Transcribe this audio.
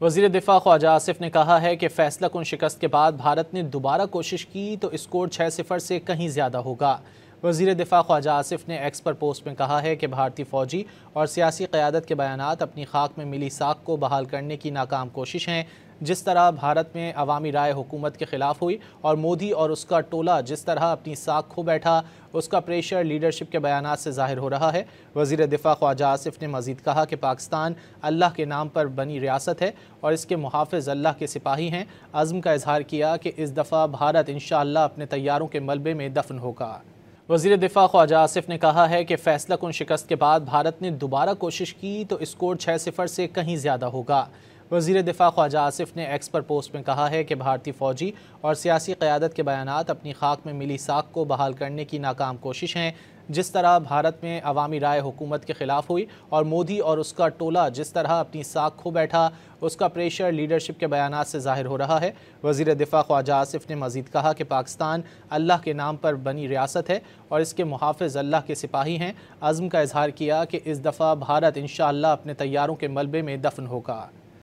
वज़ीर दिफ़ा ख्वाजा आसिफ ने कहा है कि फैसला कुन शिकस्त के बाद भारत ने दोबारा कोशिश की तो स्कोर 6-0 से कहीं ज़्यादा होगा। वज़ीर दिफ़ा ख्वाजा आसिफ ने एक्स पर पोस्ट में कहा है कि भारतीय फ़ौजी और सियासी क़यादत के बयानात अपनी खाक में मिली साख को बहाल करने की नाकाम कोशिश हैं। जिस तरह भारत में अवामी राय हुकूमत के ख़िलाफ़ हुई और मोदी और उसका टोला जिस तरह अपनी साख खो बैठा, उसका प्रेशर लीडरशिप के बयानात से ज़ाहिर हो रहा है। वज़ीर दिफ़ा ख्वाजा आसिफ ने मज़ीद कहा कि पाकिस्तान अल्लाह के नाम पर बनी रियासत है और इसके मुहाफ़िज़ अल्लाह के सिपाही हैं। अज़्म का इजहार किया कि इस दफ़ा भारत इंशाअल्लाह अपने तैयारों के मलबे में दफन होगा। वज़ीर दिफ़ा ख्वाजा आसिफ ने कहा है कि फैसला कुन शिकस्त के बाद भारत ने दोबारा कोशिश की तो स्कोर 6-0 से कहीं ज़्यादा होगा। वज़ीर दिफ़ा ख्वाजा आसिफ ने एक्स पर पोस्ट में कहा है कि भारतीय फ़ौजी और सियासी क़यादत के बयानात अपनी खाक में मिली साख को बहाल करने की नाकाम कोशिश हैं। जिस तरह भारत में अवामी राय हुकूमत के ख़िलाफ़ हुई और मोदी और उसका टोला जिस तरह अपनी साख खो बैठा, उसका प्रेशर लीडरशिप के बयानात से ज़ाहिर हो रहा है। वज़ीर दिफ़ा ख्वाजा आसिफ ने मज़ीद कहा कि पाकिस्तान अल्लाह के नाम पर बनी रियासत है और इसके मुहाफ़िज़ अल्लाह के सिपाही हैं। अज़्म का इजहार किया कि इस दफ़ा भारत इंशाअल्लाह अपने तैयारों के मलबे में दफन होगा।